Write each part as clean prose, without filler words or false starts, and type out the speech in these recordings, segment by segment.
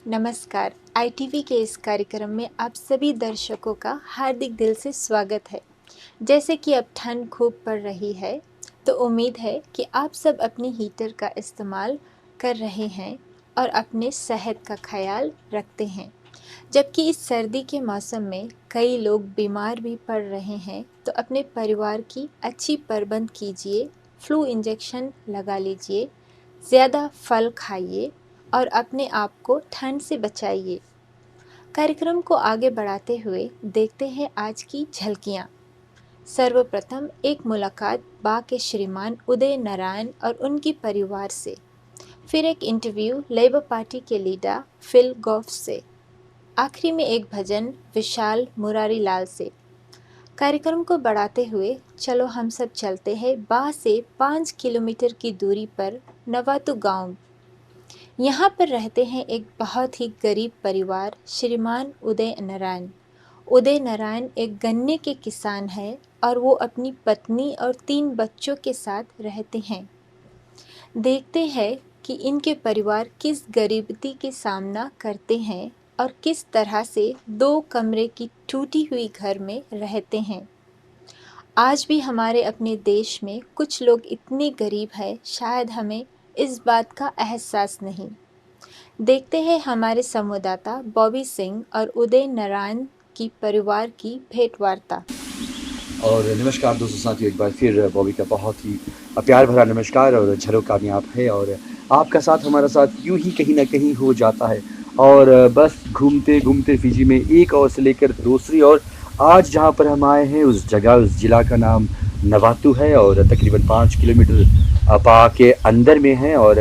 नमस्कार। आईटीवी के इस कार्यक्रम में आप सभी दर्शकों का हार्दिक दिल से स्वागत है। जैसे कि अब ठंड खूब पड़ रही है, तो उम्मीद है कि आप सब अपने हीटर का इस्तेमाल कर रहे हैं और अपने सेहत का ख्याल रखते हैं। जबकि इस सर्दी के मौसम में कई लोग बीमार भी पड़ रहे हैं, तो अपने परिवार की अच्छी प्रबंध कीजिए, फ्लू इंजेक्शन लगा लीजिए, ज़्यादा फल खाइए और अपने आप को ठंड से बचाइए। कार्यक्रम को आगे बढ़ाते हुए देखते हैं आज की झलकियाँ। सर्वप्रथम एक मुलाकात बा के श्रीमान उदय नारायण और उनके परिवार से, फिर एक इंटरव्यू लेबर पार्टी के लीडर फिल गॉफ से, आखिरी में एक भजन विशाल मुरारी लाल से। कार्यक्रम को बढ़ाते हुए चलो हम सब चलते हैं बा से 5 किलोमीटर की दूरी पर नवातु गांव। यहाँ पर रहते हैं एक बहुत ही गरीब परिवार, श्रीमान उदय नारायण। उदय नारायण एक गन्ने के किसान हैं और वो अपनी पत्नी और 3 बच्चों के साथ रहते हैं। देखते हैं कि इनके परिवार किस गरीबी के सामना करते हैं और किस तरह से 2 कमरे की टूटी हुई घर में रहते हैं। आज भी हमारे अपने देश में कुछ लोग इतने गरीब हैं, शायद हमें इस बात का एहसास नहीं। देखते हैं हमारे संवाददाता बॉबी सिंह और उदय नारायण की परिवार की भेंटवार्ता। और नमस्कार दोस्तों, साथियों, एक बार फिर बॉबी का बहुत ही प्यार भरा नमस्कार। और झरोखा में आप है और आपका साथ हमारा साथ यूं ही कहीं ना कहीं हो जाता है। और बस घूमते घूमते फिजी में एक और से लेकर दूसरी और आज जहां पर हम आए हैं उस जगह, उस जिला का नाम नवातु है और तकरीबन 5 किलोमीटर पा के अंदर में है। और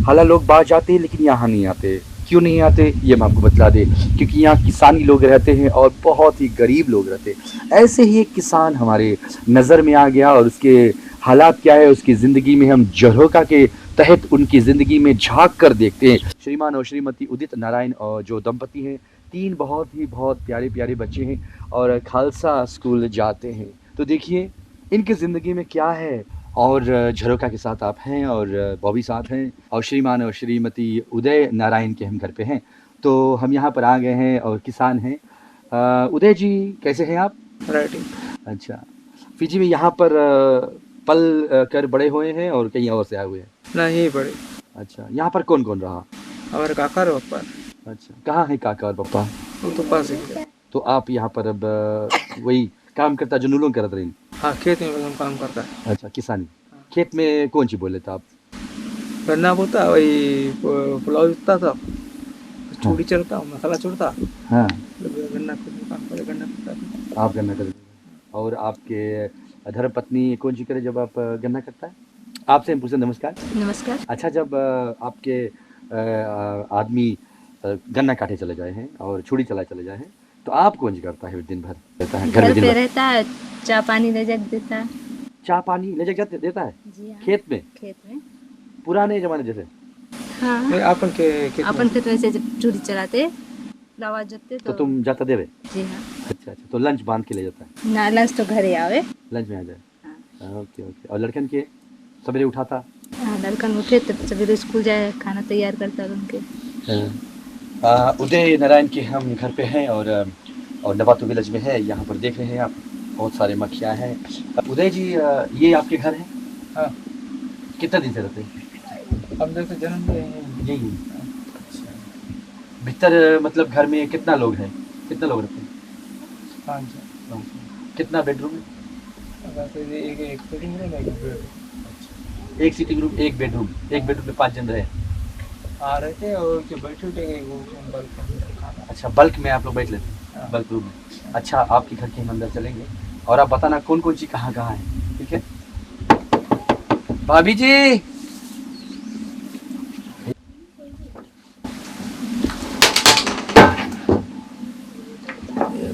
हालांकि लोग बाहर जाते हैं लेकिन यहाँ नहीं आते। क्यों नहीं आते ये हम आपको बतला दें, क्योंकि यहाँ किसानी लोग रहते हैं और बहुत ही गरीब लोग रहते हैं। ऐसे ही एक किसान हमारे नज़र में आ गया और उसके हालात क्या है उसकी ज़िंदगी में हम झरोखा के तहत उनकी ज़िंदगी में झांक कर देखते हैं। श्रीमान और श्रीमती उदित नारायण और जो दंपति हैं, 3 बहुत प्यारे प्यारे बच्चे हैं और खालसा स्कूल जाते हैं। तो देखिए इनकी ज़िंदगी में क्या है। और झरोखा के साथ आप हैं और बॉबी साथ हैं और श्रीमान और श्रीमती उदय नारायण के हम घर पे हैं। तो हम यहाँ पर आ गए हैं और किसान हैं। उदय जी कैसे हैं आप? राइटिंग। अच्छा, फिजी में यहाँ पर पल कर बड़े हुए हैं और कहीं और से आए हुए हैं? ना यही बड़े। अच्छा, यहाँ पर कौन कौन रहा? हमारे काका और पप्पा। अच्छा, कहाँ है काका और पापा? वो तो पास ही। तो आप यहाँ पर अब वही काम करता जो नूलों करत रही? हाँ, खेत में हम काम करता है। अच्छा, किसानी। खेत में कौन सी बोले था आप? गन्ना बोता, वही पुलाव जोतता था, चूड़ी चढ़ता, मसाला चढ़ता। हाँ, गन्ना काम करे, गन्ना करता। आप गन्ना करते? और आपके धर्मपत्नी कौन सी करे जब आप गन्ना करता है? आपसे हम पूछे। नमस्कार। नमस्कार। अच्छा, जब आपके आदमी गन्ना काटे चले जाए हैं और छुड़ी चला चले जाए हैं, तो आप कौन सी करता है दिन भर? रहता है घर में, दिन पे भर रहता है, चाय पानी ले जाके देता है। चाय पानी ले जाके देता है? जी हाँ, खेत में? खेत में। पुराने जमाने जैसे? हाँ, अपन के अपन खेत में से जब चूड़ी चलाते, दवा जोतते तो तुम जाता देवे? जी हाँ। अच्छा, तो लंच बांध के ले जाता है? ना, लंच तो घरे आवे। लंच में आ जाए। हाँ। ओके। और लड़कन के सवेरे उठाता? हाँ, लड़कन उठे तब सवेरे स्कूल जाए, खाना तैयार करता है उनके। उदय नारायण के हम घर पे हैं और नवातु विलेज में है। यहाँ पर देख रहे हैं आप बहुत सारे मक्खियाँ हैं। उदय जी, ये आपके घर है? हाँ। कितना दिन से रहते हैं? अब जैसे जन्म यही। भीतर मतलब घर में कितना लोग हैं, कितना लोग रहते हैं? 5। कितना बेडरूम है? एक सिटिंग रूम, एक बेड। एक सिटिंग रूम, एक बेडरूम। एक बेडरूम में 5 जन रहे? आ रहे थे और जो बैठे उठे बल्क में। अच्छा, बल्क में आप लोग बैठ लेते हैं? बल्क रूम में। अच्छा, आपके घर के हम अंदर चलेंगे और आप बताना कौन कौन सी कहाँ कहाँ है, ठीक है? भाभी जी,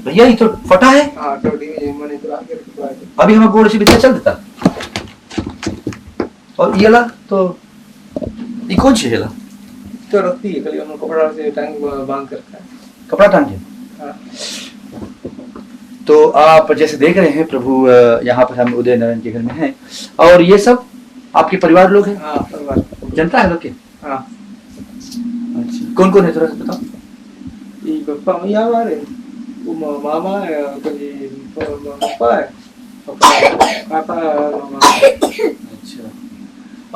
भैया ये तो फटा है। हाँ, टोटी में मैंने तो आके रखा है। अभी हम गोड़ से भीतर चल देता। और ये ला तो ये कौन सी है ला? तो रखती है, कल हम कपड़ा से टांग बांध कर रखा है। कपड़ा टांग के? हाँ। तो आप जैसे देख रहे हैं प्रभु, यहाँ पर हम उदय नारायण के घर में हैं और ये सब आपके परिवार लोग हैं? हाँ, परिवार। जनता है लोग के? हाँ। अच्छा, कौन कौन है थोड़ा सा बताओ। पप्पा मैया हमारे वो मामा है कोई पापा है पापा मामा। अच्छा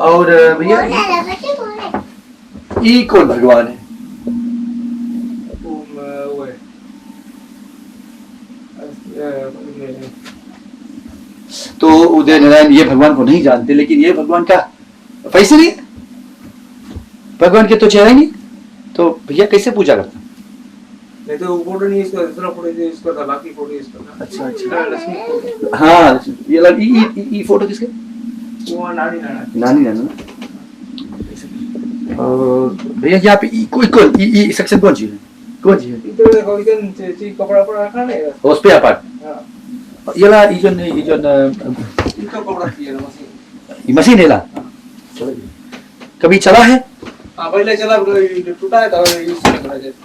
और भैया ये कौन भगवान है? वो है तो उदय नारायण ये भगवान को नहीं जानते, लेकिन ये भगवान का पैसे नहीं, भगवान के तो चेहरा नहीं, तो भैया कैसे पूजा करते? नहीं तो फोटो नहीं इसका, दूसरा फोटो इसका था, बाकी फोटो इसका था। अच्छा अच्छा लक्ष्मी फोटो। हाँ ये फोटो किसके? वो नानी नाना। और भैया यहाँ पे कौन ये सेक्शन कौन सी है? कौन सी है? इधर देखो इधर ची कपड़ा पड़ा रखा नहीं है। उस पे अपार्ट हां येला इजन इनको कपड़ा किया ना मशीन। ये मशीन है ला कभी चला है? हां पहले चला टूटा है तो इससे करा जाता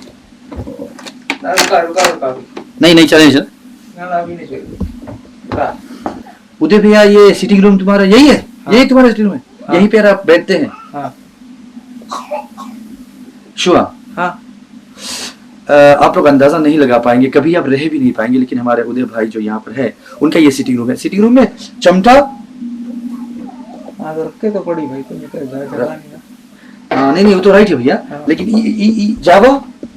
है। रुका नहीं चले सर। ना अभी नहीं चलेगा। उदय भैया ये सिटिंग रूम तुम्हारा यही है? यही तुम्हारा सिटिंग रूम है? हाँ। यहीं पे आप बैठते हैं? हां शुआ हां आप लोग अंदाजा नहीं लगा पाएंगे, कभी आप रह भी नहीं पाएंगे, लेकिन हमारे उदय भाई जो यहाँ पर है उनका ये सिटिंग रूम है। सिटिंग रूम में चमटा हां तो रखे तो पड़ी भाई, तो निकल जाएगा नहीं ना। नहीं वो तो राइट है भैया, हाँ। लेकिन जावा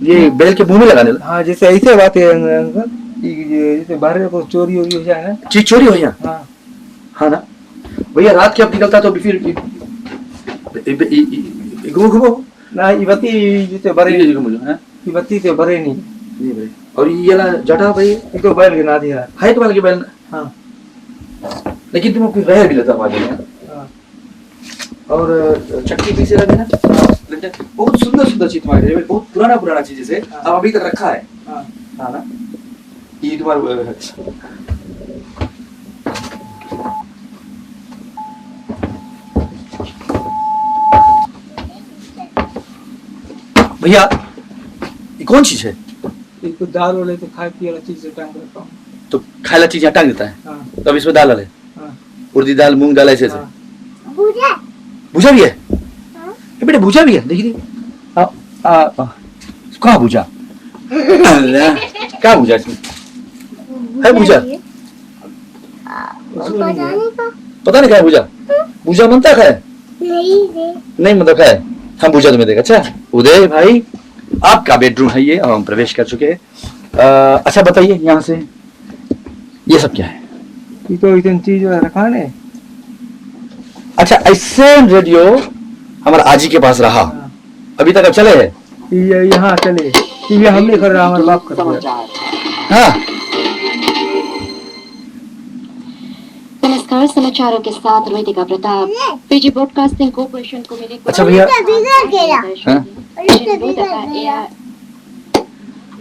ये बैल के मुंह में लगाने लगा। हाँ जैसे ऐसे बात है अंकल, जैसे बाहर को चोरी हो जाए ना, चीज चोरी हो जाए। हाँ हाँ ना भैया, रात के अब निकलता तो फिर घूमो ना ये बत्ती जैसे बरे ये बत्ती से बरे नहीं। और ये ला जटा भाई ये तो बैल गिना दिया है तो के बैल। हाँ लेकिन तुम फिर रह भी लेता बाजू में। हाँ और चक्की पीछे रखे ना, बहुत सुंदर चीज तुम्हारे, बहुत पुराना चीज है, अब अभी तक रखा है। हाँ हाँ ना ये तुम्हारा भैया ये कौन चीज है? कुछ दाल वाले तो खाए पिए वाला चीज से टांग रखा हूँ। तो खाए वाला चीज यहाँ टांग देता है। हाँ तो अब इसमें दाल वाले हाँ उड़दी दाल, मूंग दाल, ऐसे हाँ। भूजा भी है? ये बेटे भूजा भी है, देखिए कहाँ भूजा? क्या भूजा इसमें है? भूजा पता नहीं क्या भूजा? भूजा मनता खाए नहीं मतलब खाए हम भूजा तुम्हें देगा। अच्छा उदय भाई आपका बेडरूम है ये, हम प्रवेश कर चुके हैं। अच्छा बताइए यहाँ से ये सब क्या है? ये तो इतनी चीज रखा ने। अच्छा ऐसे रेडियो हमारा आजी के पास रहा अभी तक, अब चले है? ये यहाँ चले ये हमने कर रहा, हमारे बाप कर रहा। हाँ नमस्कार, समाचारों के साथ रोहितिका प्रताप। फिजी ब्रॉडकास्टिंग कॉर्पोरेशन को मिले। अच्छा भैया हाँ?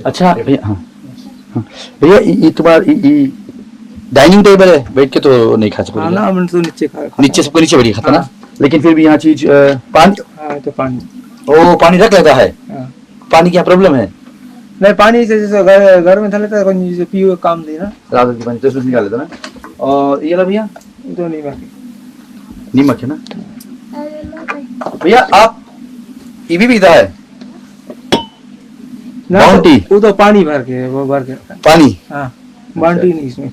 अच्छा भैया हाँ भैया ये तुम्हारा डाइनिंग टेबल है, बैठ के तो नहीं खा सकते हाँ ना, हम तो नीचे खा नीचे सबको नीचे बैठ खाता ना, लेकिन फिर भी यहाँ चीज पानी। हाँ तो पानी ओ पानी रख लेता है। हाँ। पानी क्या प्रॉब्लम है? नहीं पानी से जैसे घर में था लेता है, जैसे पियो काम दी ना, रात के पानी तो उसमें निकाल लेता ना। और ये ला भैया तो नहीं बाकी नीमक है ना भैया? आप ये भी पीता है? ना बाउंटी वो तो पानी भर के वो भर के रखा है। पानी हाँ बाउंटी नहीं इसमें।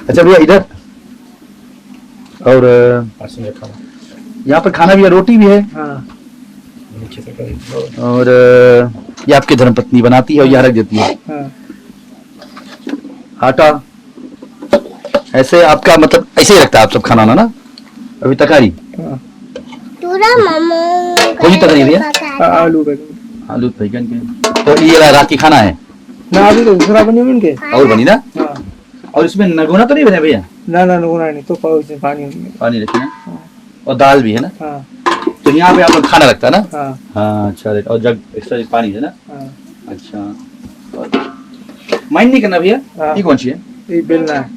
अच्छा भैया इधर और यहाँ पर खाना भी है, रोटी भी है। हाँ और ये आपकी धर्मपत्नी बनाती है और यहाँ रख देती है। हाँ आटा ऐसे आपका मतलब ऐसे ही रखता है आप सब खाना ना? अभी तकारी हाँ कोई तकारी भैया? आलू बैगन आलू बैगन के। तो ये रात की खाना है ना, अभी तो दूसरा बनी हुई इनके। और बनी ना? हाँ और इसमें नगोना तो नहीं बना भैया? ना नहीं तो पानी पानी रखी ना, और दाल भी है ना? हाँ तो यहाँ पे आप लोग खाना रखता है ना? हाँ हाँ अच्छा, और जग एक्स्ट्रा पानी है ना? हाँ अच्छा माइंड नहीं करना भैया। हाँ। ये कौन सी है? ये बेलना है,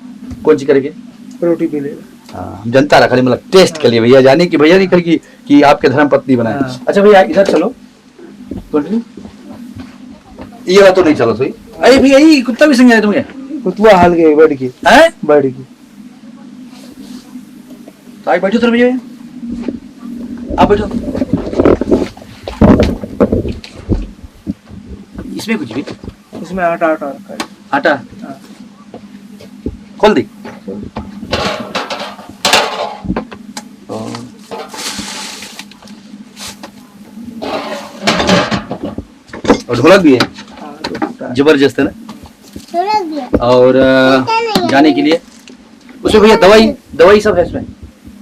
कौन सी करेंगे? रोटी बेलेगा। हाँ हम जनता रखा मतलब टेस्ट के लिए भैया, जाने की भैया नहीं कर कि आपके धर्म पत्नी बनाए। हाँ। अच्छा भैया इधर चलो, ये बात तो नहीं चलो सही। अरे भैया ये कुत्ता भी संग है तुम्हें? कुतवा हाल के बैठ के हैं? बैठ के तो आगे बैठो भैया, आप बैठो। इसमें कुछ भी इसमें आटा आटा रखा है। आटा हाँ। खोल दी और ढोलक भी है। हाँ, तो टूटा है। जबरदस्त है ना। और जाने के लिए उसमें भैया दवाई सब है इसमें।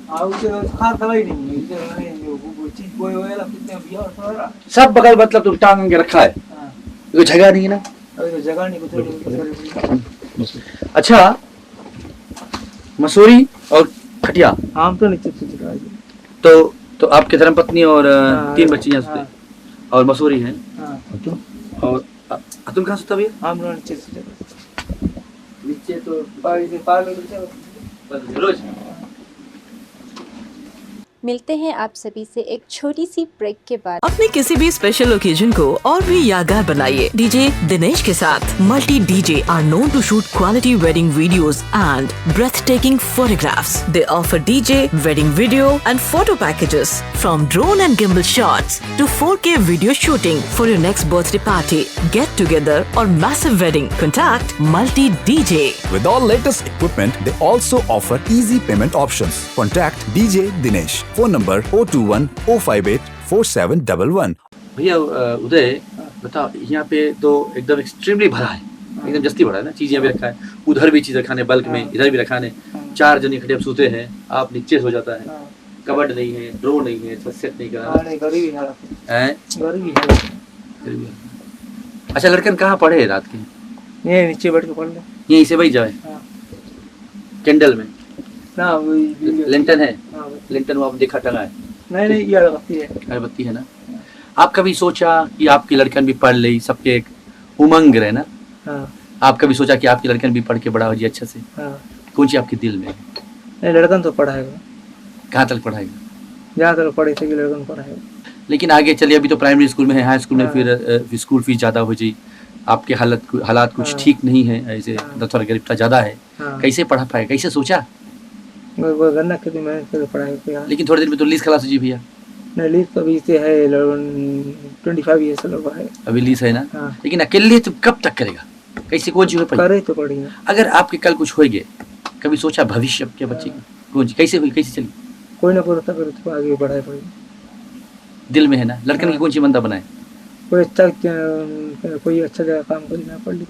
हाँ, उसके खास दवाई नहीं है, इधर नहीं, वो चीज बोए हुए ला कितने बिया और सारा। सब बगल मतलब तुम टांग के रखा है, हाँ, कोई जगह नहीं है ना। अभी तो जगह नहीं कुछ। अच्छा मसूरी और खटिया हम तो नीचे से चढ़ा दिए। तो आपके धर्मपत्नी और हाँ, 3 बच्ची यहाँ हाँ, से और मसूरी है। हाँ, और तुम कहाँ सोता भैया? हम लोग नीचे से चढ़ा। नीचे तो पार रोज मिलते हैं आप सभी से एक छोटी सी ब्रेक के बाद। अपने किसी भी स्पेशल ओकेजन को और भी यादगार बनाइए डीजे दिनेश के साथ। Multi DJ are known to shoot quality wedding videos and breathtaking photographs. They offer DJ, wedding video and photo packages from drone and gimbal shots to 4K video shooting for your next birthday party, get together or massive wedding. Contact Multi DJ. With all latest equipment, they also offer easy payment options. Contact DJ Dinesh. Phone number 021 058 4711. भैया उदय बताओ, यहाँ पे तो एकदम extremely भरा है, एकदम जस्ती भरा है ना। चीज़ यहाँ भी रखा है, उधर भी चीज़ रखा है बल्क में, इधर भी रखा है। 4 जने खड़े सोते हैं, आप नीचे सो जाता है, कबर्ड नहीं है, ड्रो नहीं है, सेट नहीं करा है। गरीबी है। अच्छा लड़कन कहाँ पढ़े रात के? ये नीचे बैठ के पढ़ ले। यहीं से वही जाए कैंडल में ना वही लेंटन है, हाँ, लेंटन वो आप देखा टंगा है। नहीं ये अगरबत्ती है। अगरबत्ती है ना। आप कभी सोचा कि आपकी लड़कन भी पढ़ ले, सबके एक उमंग रहे ना। हाँ, आप कभी सोचा कि आपकी लड़कन भी पढ़ के बड़ा हो जाए अच्छा से? हाँ। कौन सी आपके दिल में है? नहीं लड़कन तो पढ़ाएगा, कहाँ तक पढ़ाएगा? जहाँ तक पढ़े थे कि लड़कन पढ़ाएगा। लेकिन आगे चलिए, अभी तो प्राइमरी स्कूल में है, हाई स्कूल में फिर स्कूल फीस ज़्यादा हो जाए, आपके हालात कुछ ठीक नहीं है, ऐसे थोड़ा गरीबता ज़्यादा है, कैसे पढ़ा पाए, कैसे सोचा? वो गन्ना खेती मेहनत करके पढ़ाएगा। लेकिन थोड़े दिन में तो लीज खलास हो जी भैया। नहीं लीज तो अभी से है, 25 ईयर्स लगा है अभी लीज है ना। हाँ। लेकिन अकेले तो कब तक करेगा, कैसे कौन चीज हो पाई? करे तो पढ़ी। अगर आपके कल कुछ हो गए, कभी सोचा भविष्य के बच्चे की कौन सी कैसे हुई, कैसे चली? कोई ना पूरा करे तो आगे बढ़ाए पड़ी। दिल में है ना। लड़कन की कौन सी बनता बनाए? कोई अच्छा जगह काम करना पड़ ली।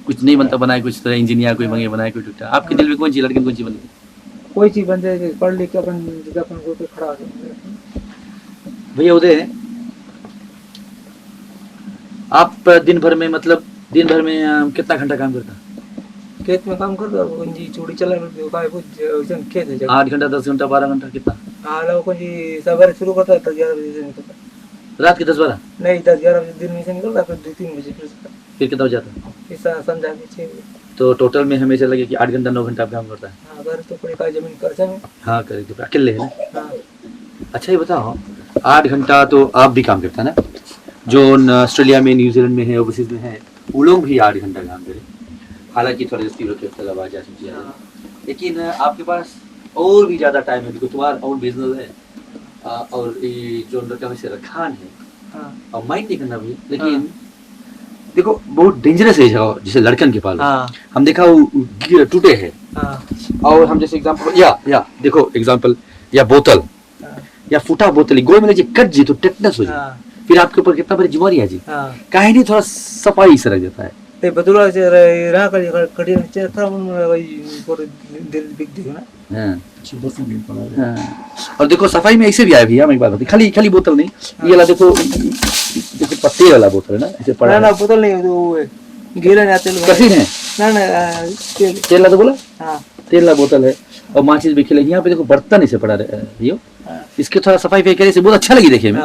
कुछ नहीं बनता बनाए, कुछ तरह इंजीनियर कोई बने बनाए, कोई डॉक्टर। आपके दिल में कौन सी लड़कन कौन सी बनी? कोई चीज बन जाए, पढ़ लिख के अपन को पे खड़ा हो जाए। भैया उदय, आप दिन भर में कितना घंटा काम करता? खेत में काम करता जी, चूड़ी चला खेत है 8 घंटा, 10 घंटा, 12 घंटा, कितना? हाँ जी, सवेरे शुरू करता है 11 बजे से निकलता। रात के 10-12? नहीं 10-11 बजे दिन में से निकलता, फिर 2-3 बजे फिर कितना हो जाता? संध्या के 6 बजे। तो टोटल में हमेशा लगे कि 8 घंटा 9 घंटा काम करता है। हाँ, घर तो पड़ी का जमीन कर्जा में। हाँ करे तो अकेले है ना। हाँ। अच्छा ये बताओ, 8 घंटा तो आप भी काम करता है ना, जो ऑस्ट्रेलिया में, न्यूजीलैंड में है, ओवरसीज में है, वो लोग भी 8 घंटा काम करें, हालांकि थोड़ा जस्ती होकर तलब आ जा सकती है। लेकिन आपके पास और भी ज़्यादा टाइम है, बिकॉज तुम्हारा ओन बिजनेस है, और ये जो लड़का वैसे रखान है, और माइंड नहीं करना भी। लेकिन देखो बहुत डेंजरस है जगह, जैसे लड़कन के पास हम देखा वो टूटे है, और हम जैसे एग्जांपल या देखो एग्जांपल, या बोतल या फूटा बोतल गोई में जी कट जी तो टेटनस हो जाए, फिर आपके ऊपर कितना बड़ी बीमारी आ जी। काहे नहीं थोड़ा सफाई से रख जाता है। ते बदुला से रहा कड़ी नीचे था, वही पूरे दिल बिक दी ना। हाँ। और देखो सफाई में ऐसे भी आया भैया, मैं एक बात बताऊं, खाली बोतल नहीं, ये वाला देखो जैसे पत्ते वाला बोतल है ना, ऐसे पड़ा ना बोतल नहीं, वो गीला ना तेल कसीन है ना तेल ला तो बोला। हाँ, तेल ला बोतल है, और माचिस भी खिले। यहाँ पे देखो बर्तन ऐसे पड़ा है, यो इसके थोड़ा सफाई पे करे से बहुत अच्छा लगी देखे में।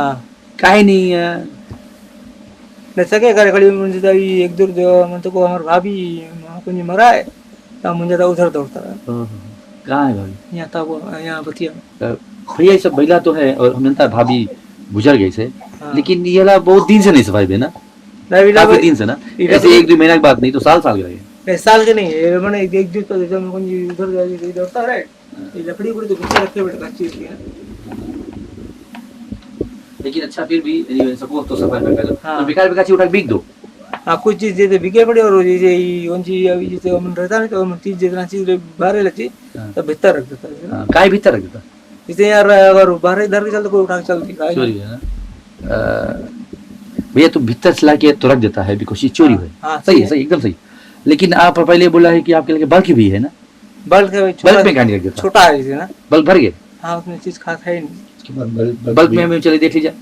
काहे नहीं सके करे खड़ी मुझे तो एक दूर मतलब को हमारे भाभी कुछ मरा है, तो मुझे तो उधर दौड़ता है। कहाँ है भाभी? यहाँ था वो, यहाँ बतिया भैया ये सब महिला तो है, और हमने कहा भाभी गुजर गई से, लेकिन ये वाला बहुत दिन से नहीं सफाई देना, काफी दिन से ना, ऐसे 1-2 महीना की बात नहीं तो साल के रहे। साल के नहीं है मैंने एक दूर तो उधर दौड़ता है, लकड़ी पड़ी तो पीछे रखे बैठा चीज है। लेकिन अच्छा फिर भी सपोज तो सफाई में कर लो, तो बेकार चीज उठा के बिक दो, हाँ कुछ चीज जैसे बिके पड़े और जैसे कौन चीज अभी जैसे हम रहता नहीं तो हम चीज जितना चीज बाहर लगती तो भीतर रख देता है ना। काय भीतर रख देता जैसे यार अगर बाहर इधर के चलते कोई उठा के चलती है चोरी है ना। भैया तो भीतर से लाके तो रख देता है बिकॉज ये चोरी है। हाँ, सही है, सही, एकदम सही। लेकिन आप पहले बोला है कि आपके लगे बल्क भी है ना, बल्क बल्क में कहानी रख देता छोटा है जैसे ना, बल्क भर गए। हाँ उसमें चीज खास है ही नहीं। बल्क में हमें चले देख लीजिए।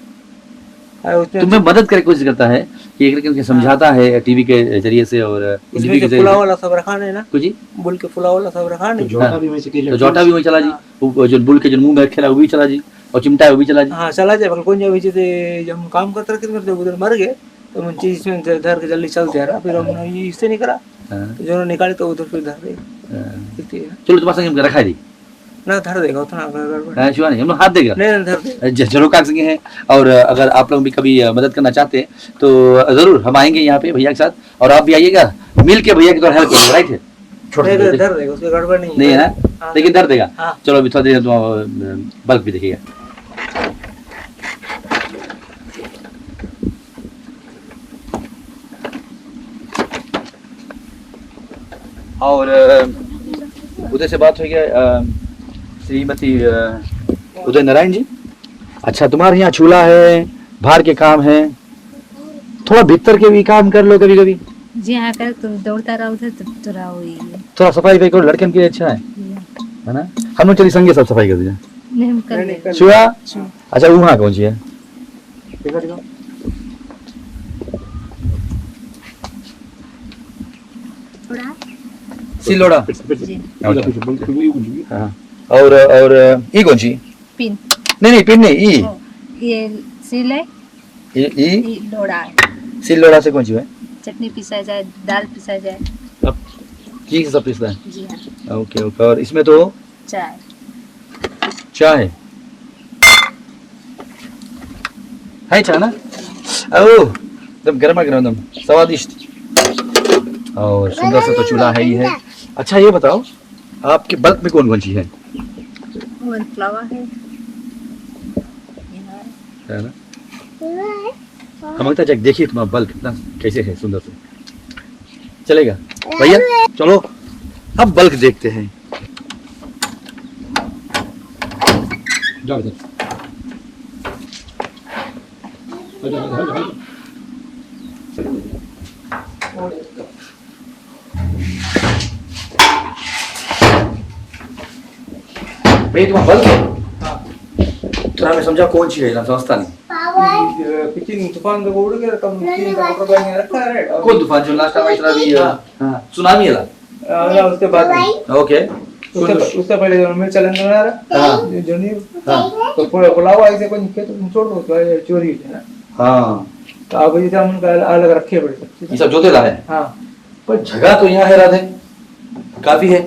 हाँ, उसमें तुम्हें मदद करने की कोशिश करता है कि एक लेकिन समझाता है टीवी के जरिए से और उसमें जो फुला वाला सब रखा है ना, कुछ जी बुल के फुला वाला सब रखा नहीं। तो जोटा भी वही चला जी, वो जो बुल के जो मुंह में रखेला वो भी चला जी, और चिमटा है वो भी चला जी। हाँ चला जाए कौन जो जैसे जब हम काम करते करते उधर मर गए तो हम चीज में धर के जल्दी चलते हैं ना, फिर हमने ये इससे नहीं करा तो जो निकाले तो उधर फिर धर दे। चलो तुम्हारे संग रखा दी ना धर देगा उतना गड़बड़ नहीं, हम लोग हाथ देगा नहीं धर दे। झरोखा संग हैं। और अगर आप लोग भी कभी मदद करना चाहते हैं तो जरूर हम आएंगे यहाँ पे भैया के साथ, और आप भी आइएगा मिल के भैया की तो हेल्प करेंगे, राइट है। धर देगा उसमें गड़बड़ नहीं है ना, लेकिन धर देगा। हाँ। चलो अभी थोड़ा देर तुम बल्क भी देखिएगा। और उदय से बात हो गया, श्रीमती उदय नारायण जी। अच्छा तुम्हारे यहाँ चूल्हा है, बाहर के काम है, थोड़ा भीतर के भी काम कर लो कभी कभी। जी हाँ कर, तुम दौड़ता रहो उधर तो थोड़ा वही है। थोड़ा सफाई करो, लड़कन के लिए अच्छा है ना। हम लोग चलिए संगे सब सफाई कर दीजिए। नहीं हम कर लेंगे। चूहा अच्छा वहाँ कौन सी है? सिलोड़ा। जी हाँ। और ये कौन सी? पिन नहीं पिन नहीं, ये सिल है, ये लोड़ा है। सिलोड़ा से कौन सी है? चटनी पिसा जाए, दाल पिसा जाए। अब ठीक से सब पिसता है। जी हाँ। Okay okay. और इसमें तो चाय चाय है चाय ना। ओह एकदम गर्मा गर्म एकदम स्वादिष्ट और सुंदर सा तो चूल्हा है ही है। अच्छा ये बताओ आपके बल्क में कौन कौन सी है? फ्लावर है ना। हम लगता है देखिए तुम्हारा बल्क कितना कैसे है सुंदर से। चलेगा भैया चलो अब बल्क देखते हैं। जाओ भाई तुम्हारा बल्क है? तो हमें समझा कौन सी है ना, समझता नहीं। किचन तूफान को उड़ के कम तीन का कपड़ा बन रखा है। कौन तूफान जो लास्ट टाइम इतना भी हां सुनामी है उसके बाद ओके। उससे पहले जो मिर्च चलन बना रहा हां जो नहीं तो पुलाव ऐसे कोई खेत में छोड़ दो तो चोरी है ना। हां तो अब जैसे हम उनका अलग रखे पड़े ये सब जोतेला है। हाँ पर जगह तो यहाँ है राधे काफी है।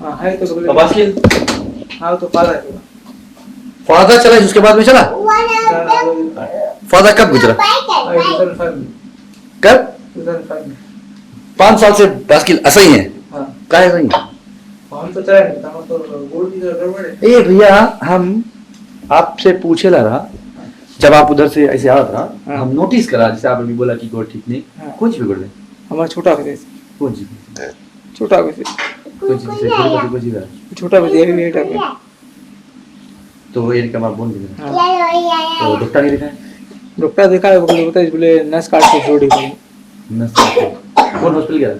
हाँ है तो अब बाकी हाँ तो फायदा है। फादा चला उसके बाद में चला फादा कब गुजरा? कब? 5 साल से बास्किल ऐसा ही है। क्या है सही? हम तो चाहे नहीं हम तो गोल की गड़बड़ है। ए भैया हम आपसे पूछे ला रहा जब आप उधर से ऐसे आ रहा हम नोटिस करा जैसे आपने बोला कि गोड़ ठीक नहीं कौन सी बिगड़ गई? हमारा छोटा वैसे कौन सी छोटा वैसे कौन सी से कौन सी छोटा वैसे ये बेटा है तो ये कमा बोल दिया तो डॉक्टर ने दिखाया? डॉक्टर देखा है बोले बता बोले नस काट के जोड़ी पड़ी नस कौन हॉस्पिटल गया?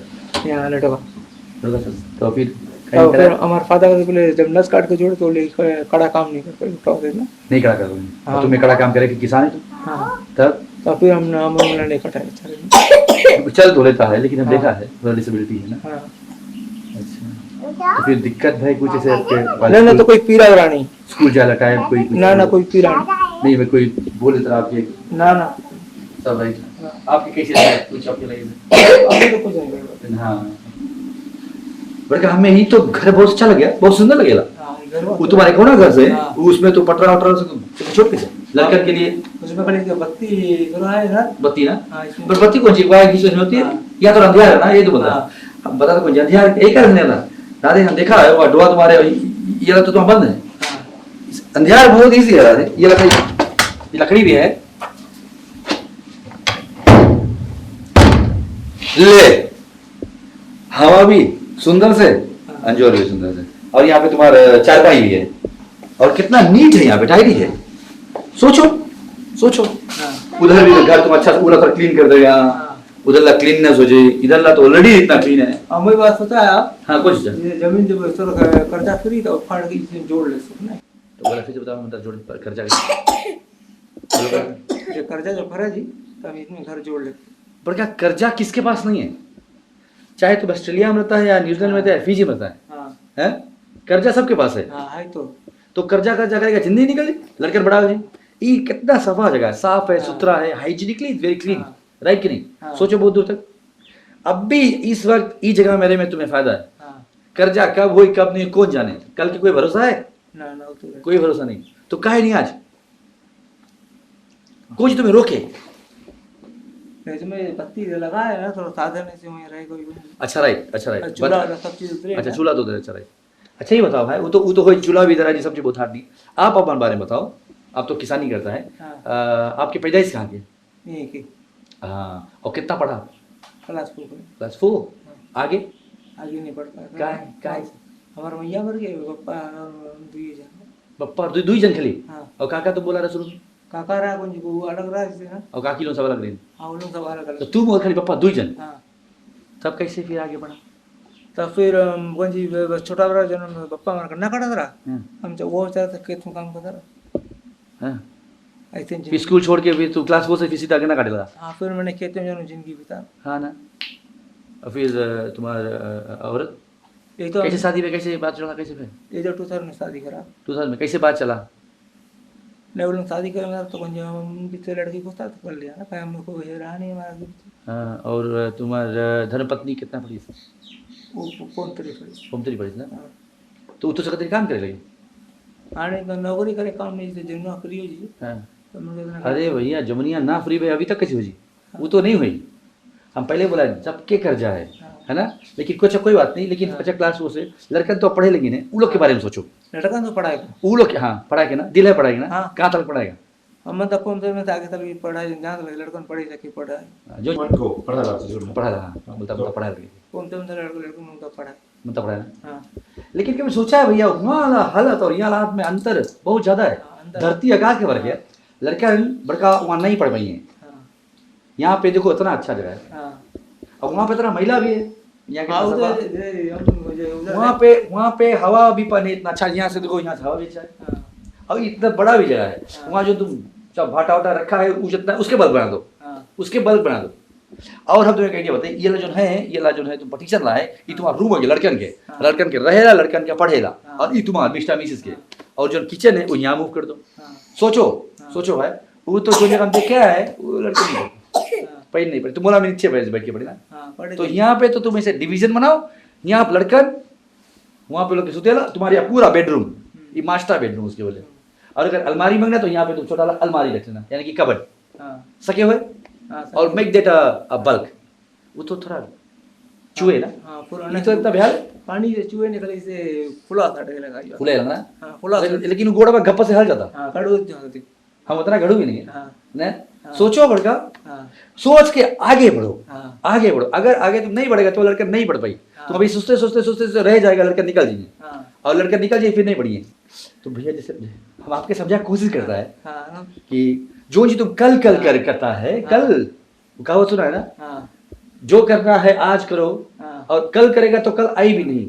यहाँ लटका तो फिर हमारे फादर बोले जब नस काट के जोड़े तो कड़ा काम नहीं कर पाए ना नहीं कड़ा कर तुम्हें कड़ा काम करे कि किसान है तुम। हाँ तब तो फिर हम नहीं कटाए चल तो लेता है लेकिन हम देखा है थोड़ा डिसेबिलिटी है ना। हाँ अच्छा तो फिर दिक्कत है कुछ ऐसे नहीं ना तो कोई पीड़ा वरा नहीं स्कूल जाला टाइम कोई ना कोई पीड़ा नहीं मैं कोई बोले तरह आपके ना सब राइट आपके कैसे है कुछ आपके लगे अभी तो कुछ नहीं। हाँ बल्कि हमें ही तो घर बहुत अच्छा लगे बहुत सुंदर लगेगा। वो तुम्हारे कौन घर से उसमें तो पटरा वटरा से छोटे से लड़कन के लिए उसमें पहले बत्ती है ना बत्ती ना पर बत्ती कौन सी घिस होती है या तो अंधियार है ना ये तो बता हम बता तो कौन अंधियार एक करने ना दादे हम देखा है वो डोआ तुम्हारे ये तो बंद है अंधियार बहुत इजी है राधे ये लकड़ी भी है ले हवा भी सुंदर से, अंजोर भी सुंदर से, और यहाँ पे तुम्हारा चारपाई भी है, और कितना नीट है यहाँ पे, टाइडी है। सोचो सोचो, उधर भी घर तुम अच्छा से पूरा कर क्लीन कर दो, यहाँ उधर ला क्लीननेस हो जाए, इधर ला तो ऑलरेडी इतना क्लीन है। हमें बात पता है आप? हाँ कुछ ये जमीन जब कर्जा फ्री तो फाड़ के इसमें जोड़ ले सकते हैं। तो बोला फिर से बताओ, मतलब जोड़ खर्चा ये कर्जा जो भरा जी तब इसमें घर जोड़ ले। पर क्या कर्जा किसके पास नहीं है, चाहे तुम ऑस्ट्रेलिया में रहता है या न्यूजीलैंड में रहता है, फिजी में रहता है, हाँ हैं? कर्जा सबके पास है। हाँ है तो कर्जा कर्जा करेगा, जिंदगी निकल जाए, लड़कर बड़ा हो जाए। ये कितना सफा जगह है, साफ है, सुथरा है, हाइजीनिकली वेरी क्लीन, राइट कि नहीं? सोचो बहुत दूर तक। अब भी इस वक्त इस जगह मेरे में तुम्हें फायदा है। कर्जा कब हुई कब नहीं कौन जाने, कल की कोई भरोसा है? कोई भरोसा नहीं। तो काहे नहीं आज कुछ तुम्हें रोके? इसमें बत्ती लगा है ना, थोड़ा साधन से वहीं रहे कोई। अच्छा राइट, अच्छा राइट, चूल्हा सब चीज उतरे। अच्छा चूल्हा तो उधर, अच्छा राइट। अच्छा ये बताओ भाई, वो तो कोई चूल्हा भी इधर है, सब चीज बहुत हार्ड नहीं। आप अपने बारे में बताओ, आप तो किसानी करता है। आपकी पैदाइश कहाँ की? यहीं की। हाँ, और कितना पढ़ा? क्लास 4। क्लास 4। आगे नहीं पढ़ पाया। काय हमारे मैया मर गए, पप्पा दुई जन। पप्पा दुई जन खाली? हाँ। और काका तो बोला रहा शुरू में? काका रहा कौन जी को अलग रहा इससे ना। और काकी लोग सब अलग रहे? हाँ वो लोग सब अलग तो अलग। तू बोल खाली पप्पा दुई जन? हाँ। तब कैसे फिर आगे बढ़ा? तब फिर कौन जी छोटा बड़ा जन पप्पा हमारा करना कटा रहा। हम जब वो चाहते खेत में काम करता रहा। हाँ। ऐसे फिर स्कूल छोड़ के फिर तू क्लास 4 से फिर सीधा आगे ना काटेगा? हाँ फिर मैंने खेत में जाना जिंदगी बिता। हाँ ना। और फिर तुम्हारा औरत ये तो कैसे शादी में कैसे बात चला, कैसे फिर? ये जो 2000 में शादी करा। 2000 में कैसे बात चला? नहीं वो लोग शादी करेंगे तो कौन हम किसी लड़की को साथ कर लिया ना, फिर हम लोग को रहा नहीं हमारा। हाँ, और तुम्हारा धर्मपत्नी कितना पढ़ी? वो पोमतरी पड़ी। पोमतरी पढ़ी ना। तो तो सकते काम करे लगे? हाँ नहीं तो नौकरी करे काम नहीं जैसे जो नौकरी हो जी। हाँ। तो अरे भैया जमुनिया ना फ्री भाई अभी तक कैसी हो जी? वो तो नहीं हुई। हम पहले बोला सबके कर्जा है ना, लेकिन कुछ कोई बात नहीं। लेकिन अच्छा क्लास 4 से लड़का तो पढ़े लगी ने, वो लोग के बारे में सोचो। लड़का तो पढ़ाएगा वो लोग हाँ पढ़ाएगा ना, दिल है पढ़ाएगा ना। हाँ। कहाँ तक पढ़ाएगा? हम तब पोमतरी में आगे तक पढ़ाई जहाँ तक लड़कन पढ़ी सके पढ़ाए। जो पढ़ा रहा बोलता पढ़ा लगे पोमतरी में लड़कों में पढ़ाए मतलब पढ़ा ना। हाँ। लेकिन कभी सोचा है भैया वहाँ हालत और यहाँ हालत में अंतर बहुत ज्यादा है। धरती आकाश के वर्ग है। लड़का बड़का वहाँ नहीं पढ़ पाई है। यहाँ पे देखो इतना अच्छा जगह है, और वहाँ पे इतना महिला भी है। वहाँ पे हवा भी पानी इतना अच्छा, यहाँ से देखो यहाँ से हवा भी अच्छा है, और इतना बड़ा भी जगह है। वहाँ जो तुम सब भाटा वाटा रखा है जितना उसके बल्ब बना दो, उसके बल्ब बना दो। और हम तुम्हें कहेंगे बताइए ये ला जो है तुम पटीशन ला है, ये तुम्हारा रूम है लड़कन के रहेला, लड़कन के पढ़ेला, और ये तुम्हारा मिस्टर मिसिस के, और जो किचन है वो यहाँ मूव कर दो। सोचो भाई, वो तो जो जगह देखे है वो लड़के नहीं पढ़े नहीं पढ़े, तुम बोला मैं नीचे बैठ के पढ़े ना। तो यहाँ पे तो तुम ऐसे डिवीजन बनाओ, यहाँ पे लड़कन, वहाँ पे लोग सुतेला, तुम्हारे यहाँ पूरा बेडरूम, ये मास्टर बेडरूम उसके बोले। और अगर अलमारी मांगना तो यहाँ पे तुम छोटा अलमारी रख लेना, यानी कि कबर्ड सके हुए, और मेक दैट अ बल्क। वो तो थोड़ा चूहे ना, ये तो इतना भयाल पानी से चूहे निकले से फुला लगा फुले ना। हाँ, फुला लेकिन गोड़ा में गप्पा से हल जाता। हाँ, कड़ू जाती। हम उतना गड़ू भी नहीं है। हाँ, ना सोचो बड़का, सोच के आगे बढ़ो, आगे बढ़ो। अगर आगे तुम नहीं बढ़ेगा तो लड़का नहीं बढ़ पाई। तुम अभी सोचते रह जाएगा, लड़का निकल जाएंगे, और लड़का निकल जाए फिर नहीं बढ़िए। तो भैया जैसे हम आपके समझा कोशिश करता है कि जो चीज तुम कल करता है, कल कहावत सुना है ना, जो करना है आज करो, और कल करेगा तो कल आई भी नहीं।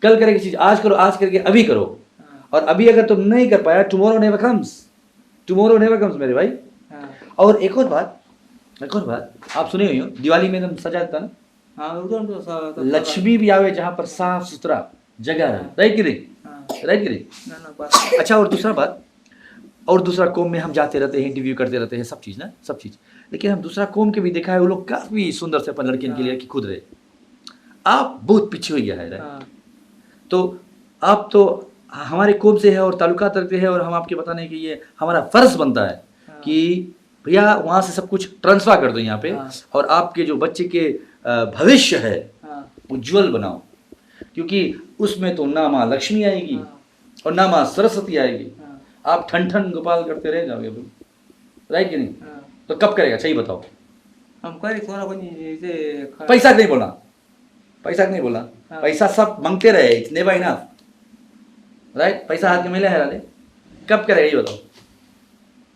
कल करेगी चीज आज करो, आज करके अभी करो, और अभी अगर तुम नहीं कर पाया टुमारो नेवर कम्स मेरे भाई। और एक और बात आप सुने हुई हो, दिवाली में एकदम सजा देता ना, लक्ष्मी भी आवे जहाँ पर साफ सुथरा जगह है, राइट कि नहीं? अच्छा, और दूसरा कौम में हम जाते रहते हैं, इंटरव्यू करते रहते हैं, सब चीज। लेकिन हम दूसरा कौम के भी देखा है, वो लोग काफी सुंदर से अपन लड़कियों के लिए कि खुद रहे। आप बहुत पीछे हो गया है, तो आप तो हमारे कौम से है और ताल्लुका रखते हैं, और हम आपके बताने के ये हमारा फर्ज बनता है कि भैया वहाँ से सब कुछ ट्रांसफर कर दो यहाँ पे, और आपके जो बच्चे के भविष्य है उज्जवल बनाओ, क्योंकि उसमें तो ना माँ लक्ष्मी आएगी और ना माँ सरस्वती आएगी। आप ठन गोपाल करते रह जाओगे, राइट कि नहीं? तो कब करेगा, सही बताओ। हम कहीं थोड़ा कुछ ये पैसा नहीं बोलना, पैसा नहीं बोलना, हाँ। पैसा सब मांगते रहे, इट्स नेवर इनफ, राइट? पैसा हाथ में मिले है वाले, कब करेगा ये बताओ?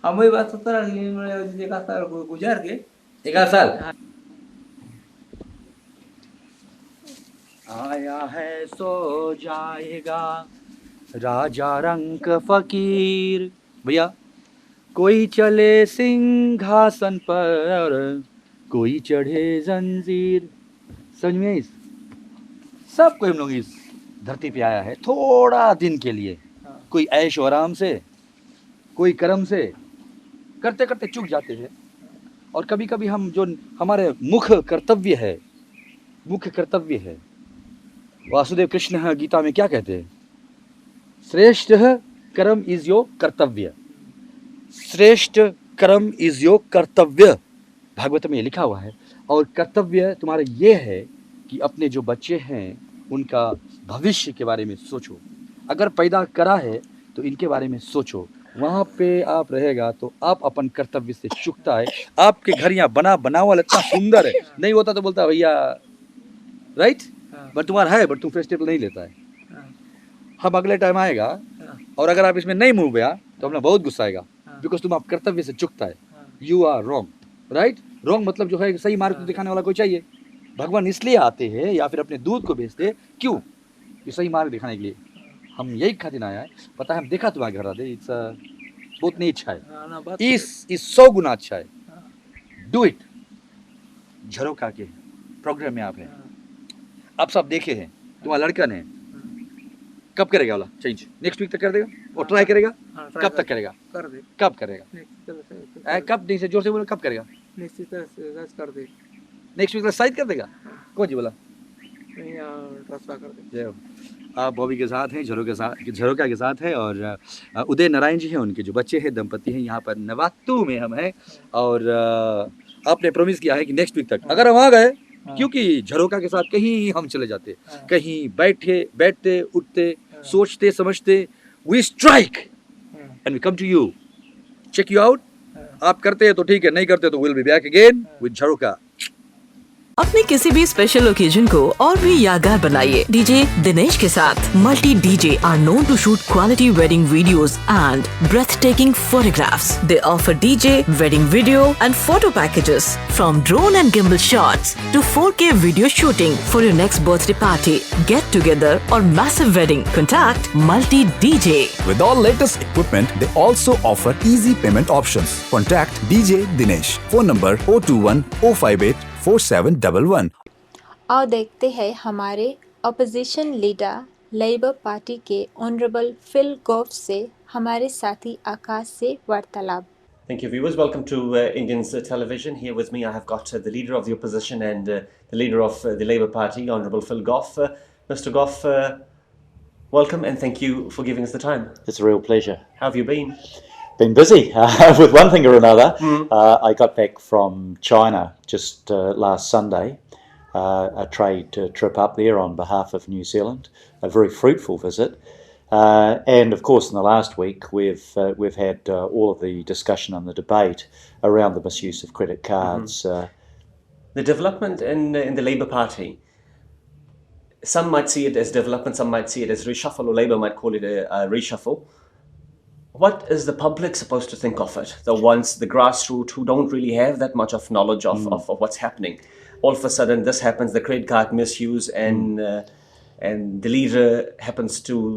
हम वही बात होता है कि मैं देखा था गुजार के 1 साल आया है सो जाएगा राजा रंक फकीर। भैया कोई चले सिंहासन पर, कोई चढ़े जंजीर। समझ में इस सब कोई हम लोग इस धरती पे आया है थोड़ा दिन के लिए, कोई ऐश और आराम से, कोई कर्म से, करते करते चूक जाते हैं। और कभी कभी हम जो हमारे मुख्य कर्तव्य है, वासुदेव कृष्ण गीता में क्या कहते हैं? श्रेष्ठ कर्म इज योर कर्तव्य, श्रेष्ठ कर्म इज योर कर्तव्य, भागवत में ये लिखा हुआ है। और कर्तव्य तुम्हारा ये है कि अपने जो बच्चे हैं उनका भविष्य के बारे में सोचो, अगर पैदा करा है तो इनके बारे में सोचो। वहाँ पे आप रहेगा तो आप अपन कर्तव्य से चूकता है। आपके घर यहाँ बना वाला इतना सुंदर है, नहीं होता तो बोलता भैया राइट, बट तुम्हारा है, बट तुम फेस्टिवल नहीं लेता है। हम अगले टाइम आएगा और अगर आप इसमें नहीं मूव गया तो हमें बहुत गुस्सा आएगा, बिकॉज तुम आप कर्तव्य से चूकता है। You are wrong, right? Wrong मतलब जो है सही मार्ग दिखाने वाला कोई चाहिए। भगवान इसलिए आते हैं या फिर अपने दूध को भेजते, क्यों? ये सही मार्ग दिखाने के लिए। हम यही खातिर आया है, पता है हम देखा तुम्हारे घर आते, इट्स बहुत नहीं अच्छा है, इस 100 गुना अच्छा है। Do it. झरोखा के प्रोग्राम में आप हैं, आप सब देखे हैं, तुम्हारा लड़का ने कब करेगा वाला चेंज? नेक्स्ट वीक तक कर देगा और ट्राई करेगा? कब तक करेगा? कर दे कब करेगा? कब? नहीं से जोर से बोलो, कब करेगा? निश्चित कर दे नेक्स्ट वीक तक शायद कर देगा। कौन जी बोला? ट्रांसफर कर दे। जय हो। आप बॉबी के साथ हैं, झरोखा के साथ है, और उदय नारायण जी हैं, उनके जो बच्चे हैं, दंपति हैं, यहाँ पर नवातू में हम हैं। और आपने प्रॉमिस किया है कि नेक्स्ट वीक तक अगर हम आ गए, क्योंकि झरोखा के साथ कहीं हम चले जाते, कहीं बैठते उठते, सोचते समझते, we strike and we come to you, check you out. आप करते हैं तो ठीक है, नहीं करते तो will be back again with Jharokha. अपने किसी भी स्पेशल ओकेजन को और भी यादगार बनाइए डीजे दिनेश के साथ। Multi DJ are known to shoot quality wedding videos and breathtaking photographs. They offer DJ, wedding video and photo packages from drone and gimbal shots to 4K video shooting for your next birthday party, get together or massive wedding. Contact Multi DJ. With all latest equipment, they also offer easy payment options. Contact DJ Dinesh. Phone number 021 058 4711. और देखते हैं हमारे opposition leader labour party के honourable fill Gauff से हमारे साथी आकाश से वार्तालाप। Thank you, viewers. Welcome to Indians Television. Here with me, I have got the leader of the opposition and the leader of the Labour Party, Honourable Phil Goff. Mr. Goff, welcome and thank you for giving us the time. It's a real pleasure. How have you been? Been busy with one thing or another. I got back from China just last Sunday, a trade trip up there on behalf of New Zealand, a very fruitful visit. And of course, in the last week, we've had all of the discussion and the debate around the misuse of credit cards. The development in the Labour Party, some might see it as development, some might see it as reshuffle, or Labour might call it a reshuffle. What is the public supposed to think of it? The ones, the grassroots, who don't really have that much of knowledge of what's happening. All of a sudden, this happens, the credit card misuse, and the leader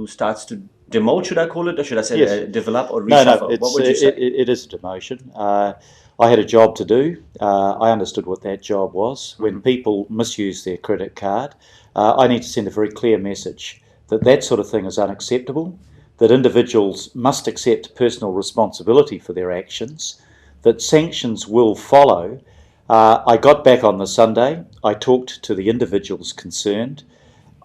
starts to demote, should I call it, or should I say develop or reshuffle? No, what would you say? it is a demotion. I had a job to do. I understood what that job was. When people misuse their credit card, I need to send a very clear message that that sort of thing is unacceptable, that individuals must accept personal responsibility for their actions, that sanctions will follow. I got back on the Sunday. I talked to the individuals concerned.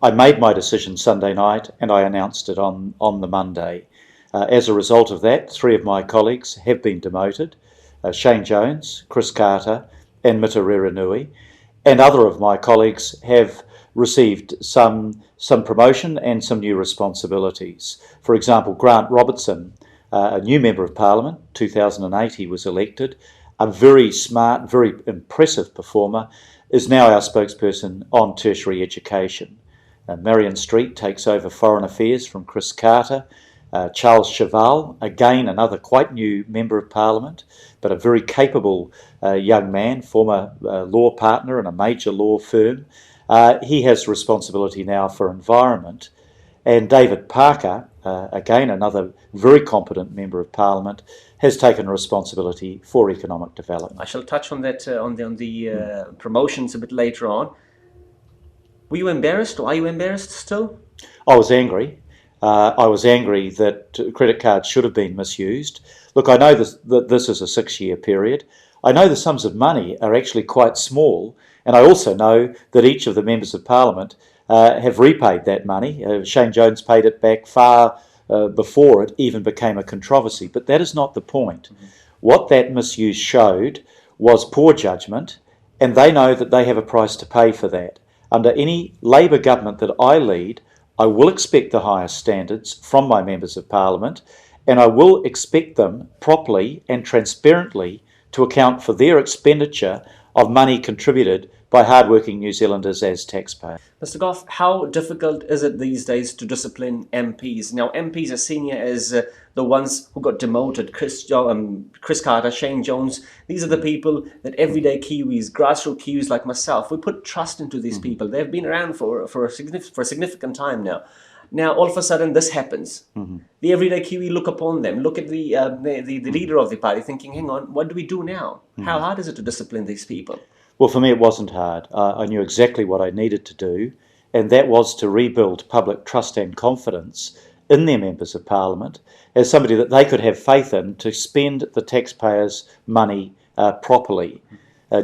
I made my decision Sunday night and I announced it on the Monday. As a result of that, 3 of my colleagues have been demoted, Shane Jones, Chris Carter and Mita Rerenui, and other of my colleagues have received some promotion and some new responsibilities. For example, Grant Robertson, a new Member of Parliament, 2008 he was elected, a very smart, very impressive performer, is now our spokesperson on tertiary education. Marion Street takes over foreign affairs from Chris Carter. Charles Cheval, again another quite new Member of Parliament, but a very capable young man, former law partner in a major law firm. He has responsibility now for environment. And David Parker, again another very competent Member of Parliament, has taken responsibility for economic development. I shall touch on that on the promotions a bit later on. Were you embarrassed, or are you embarrassed still? I was angry. I was angry that credit cards should have been misused. Look, I know that this is a 6-year period. I know the sums of money are actually quite small, and I also know that each of the Members of Parliament have repaid that money. Shane Jones paid it back far before it even became a controversy, but that is not the point. Mm-hmm. What that misuse showed was poor judgment, and they know that they have a price to pay for that. Under any Labor government that I lead, I will expect the highest standards from my Members of Parliament, and I will expect them properly and transparently to account for their expenditure of money contributed by hardworking New Zealanders as taxpayers. Mr. Goff, how difficult is it these days to discipline MPs? Now, MPs are seen here as the ones who got demoted. Chris Carter, Shane Jones, these are the people that everyday Kiwis, grassroots Kiwis like myself, we put trust into these people. They've been around for a significant time now. Now, all of a sudden, this happens. The everyday Kiwi look upon them, look at the leader of the party, thinking, hang on, what do we do now? How hard is it to discipline these people? Well, for me, it wasn't hard. I knew exactly what I needed to do, and that was to rebuild public trust and confidence in their Members of Parliament as somebody that they could have faith in to spend the taxpayers' money properly.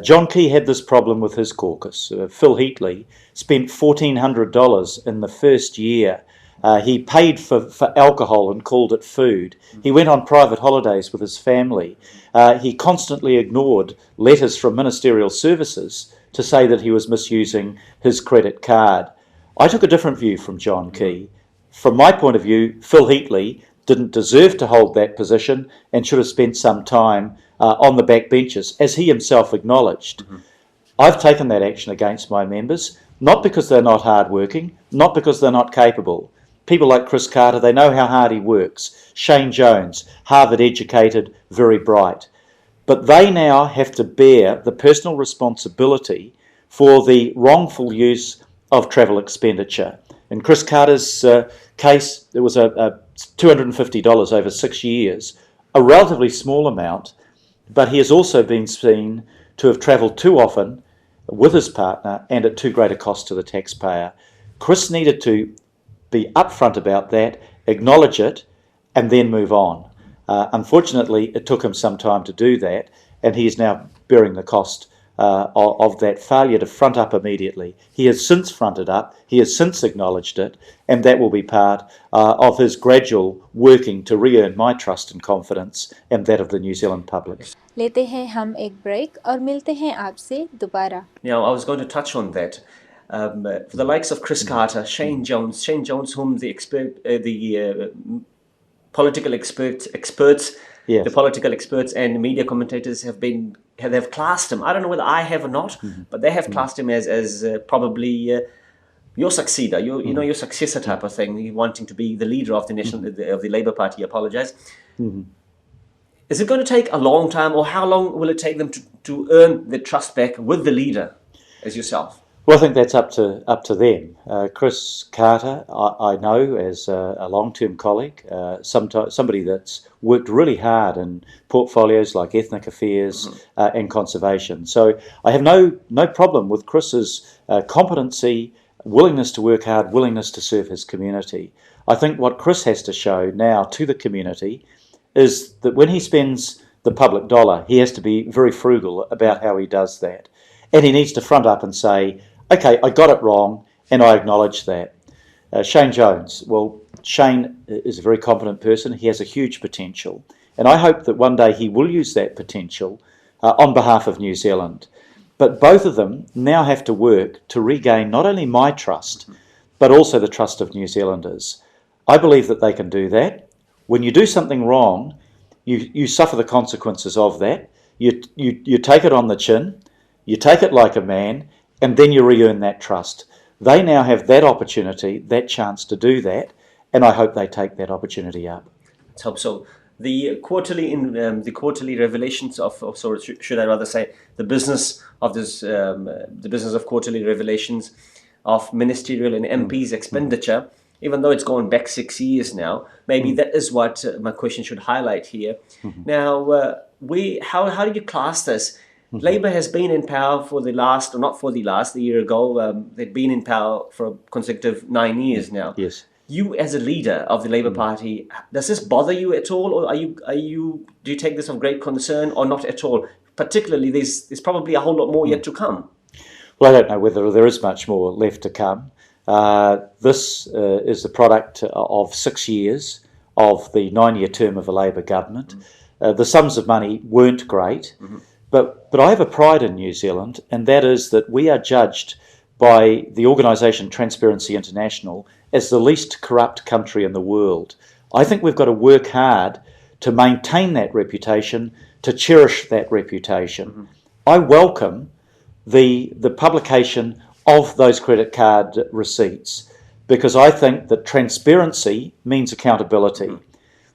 John Key had this problem with his caucus. Phil Heatley spent $1,400 in the first year. He paid for alcohol and called it food. He went on private holidays with his family. He constantly ignored letters from ministerial services to say that he was misusing his credit card. I took a different view from John Key. From my point of view, Phil Heatley didn't deserve to hold that position and should have spent some time on the back benches, as he himself acknowledged. I've taken that action against my members, not because they're not hardworking, not because they're not capable. People like Chris Carter, they know how hard he works. Shane Jones, Harvard educated, very bright. But they now have to bear the personal responsibility for the wrongful use of travel expenditure. In Chris Carter's case, there was a $250 over 6 years, a relatively small amount, but he has also been seen to have travelled too often with his partner and at too great a cost to the taxpayer. Chris needed to be upfront about that, acknowledge it, and then move on. Unfortunately, it took him some time to do that, and he is now bearing the cost of that failure to front up immediately. He has since fronted up, he has since acknowledged it, and that will be part of his gradual working to re-earn my trust and confidence and that of the New Zealand public. लेते हैं हम एक break और मिलते हैं आपसे दोबारा. Now, I was going to touch on that. For the likes of Chris Carter, Shane Jones, whom the political experts, Yes. the political experts and media commentators have classed him. I don't know whether I have or not, but they have classed him as probably your successor, your successor type of thing, wanting to be the leader of the Labour Party. I apologise. Is it going to take a long time, or how long will it take them to earn the trust back with the leader as yourself? Well, I think that's up to them. Chris Carter, I know as a long-term colleague, somebody that's worked really hard in portfolios like ethnic affairs and conservation. So I have no problem with Chris's competency, willingness to work hard, willingness to serve his community. I think what Chris has to show now to the community is that when he spends the public dollar, he has to be very frugal about how he does that. And he needs to front up and say, okay, I got it wrong, and I acknowledge that. Shane Jones, well, Shane is a very competent person. He has a huge potential. And I hope that one day he will use that potential on behalf of New Zealand. But both of them now have to work to regain not only my trust, but also the trust of New Zealanders. I believe that they can do that. When you do something wrong, you suffer the consequences of that. You take it on the chin, you take it like a man, and then you re-earn that trust. They now have that opportunity, that chance to do that, and I hope they take that opportunity up. Let's hope so. The quarterly revelations of sorry, should I rather say, the business of this, the business of quarterly revelations of ministerial and MPs expenditure, even though it's gone back 6 years now, maybe that is what my question should highlight here. Now, how do you class this? Labour has been in power for the last, or not for the last, a year ago, they've been in power for a consecutive 9 years now. Yes. You, as a leader of the Labour Party, does this bother you at all, or do you take this of great concern, or not at all? Particularly, there's probably a whole lot more yet to come. Well, I don't know whether there is much more left to come. This is the product of 6 years of the 9-year term of a Labour government. The sums of money weren't great, but I have a pride in New Zealand, and that is that we are judged by the organisation Transparency International as the least corrupt country in the world. I think we've got to work hard to maintain that reputation, to cherish that reputation. I welcome the publication of those credit card receipts, because I think that transparency means accountability.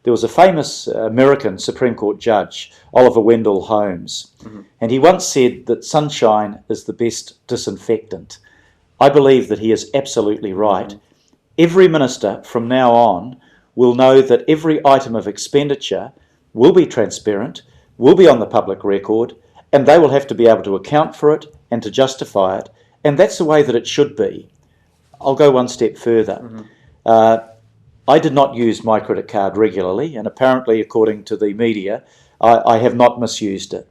There was a famous American Supreme Court judge, Oliver Wendell Holmes, and he once said that sunshine is the best disinfectant. I believe that he is absolutely right. Every minister from now on will know that every item of expenditure will be transparent, will be on the public record, and they will have to be able to account for it and to justify it. And that's the way that it should be. I'll go one step further. I did not use my credit card regularly, and apparently, according to the media, I have not misused it.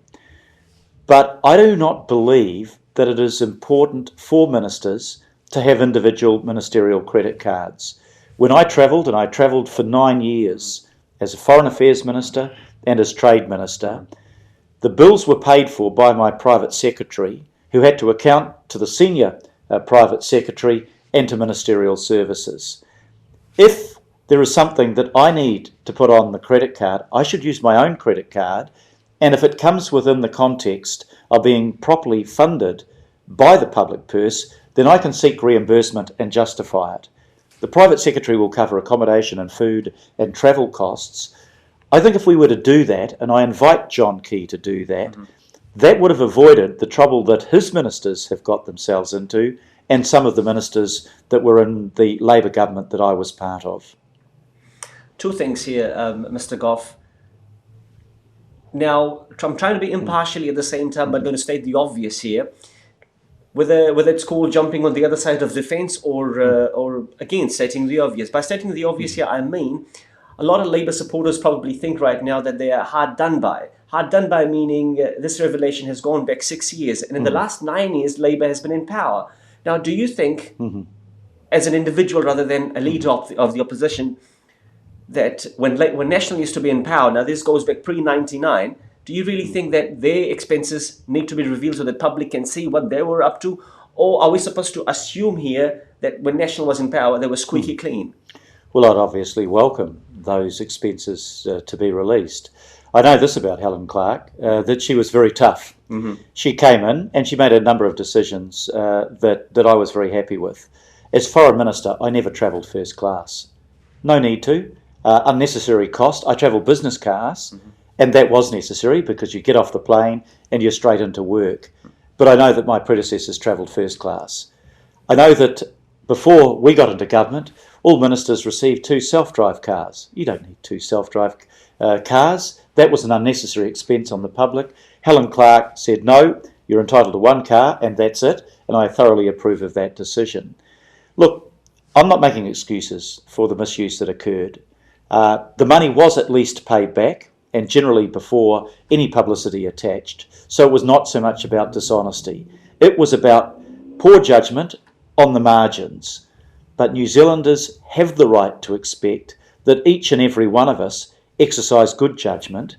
But I do not believe that it is important for ministers to have individual ministerial credit cards. When I travelled, and I travelled for 9 years as a Foreign Affairs Minister and as Trade Minister, the bills were paid for by my private secretary, who had to account to the senior private secretary and to ministerial services. If there is something that I need to put on the credit card, I should use my own credit card, and if it comes within the context of being properly funded by the public purse, then I can seek reimbursement and justify it. The private secretary will cover accommodation and food and travel costs. I think if we were to do that, and I invite John Key to do that, that would have avoided the trouble that his ministers have got themselves into, and some of the ministers that were in the Labour government that I was part of. Two things here, Mr. Goff. Now, I'm trying to be impartially at the same time, but going to state the obvious here. Whether it's called jumping on the other side of the fence or again, stating the obvious. By stating the obvious here, I mean a lot of Labour supporters probably think right now that they are hard done by. Hard done by meaning this revelation has gone back 6 years, and in the last 9 years, Labour has been in power. Now, do you think, as an individual rather than a leader of the opposition, that when National used to be in power, now this goes back pre-99, do you really think that their expenses need to be revealed so the public can see what they were up to? Or are we supposed to assume here that when National was in power, they were squeaky clean? Well, I'd obviously welcome those expenses to be released. I know this about Helen Clark, that she was very tough. She came in and she made a number of decisions that I was very happy with. As Foreign Minister, I never travelled first class. No need to. Unnecessary cost. I travelled business class, and that was necessary because you get off the plane and you're straight into work. But I know that my predecessors travelled first class. I know that before we got into government, all ministers received 2 self-drive cars. You don't need 2 self-drive cars. That was an unnecessary expense on the public. Helen Clark said, no, you're entitled to 1 car and that's it, and I thoroughly approve of that decision. Look, I'm not making excuses for the misuse that occurred. The money was at least paid back, and generally before any publicity attached, so it was not so much about dishonesty. It was about poor judgment on the margins. But New Zealanders have the right to expect that each and every one of us exercise good judgment.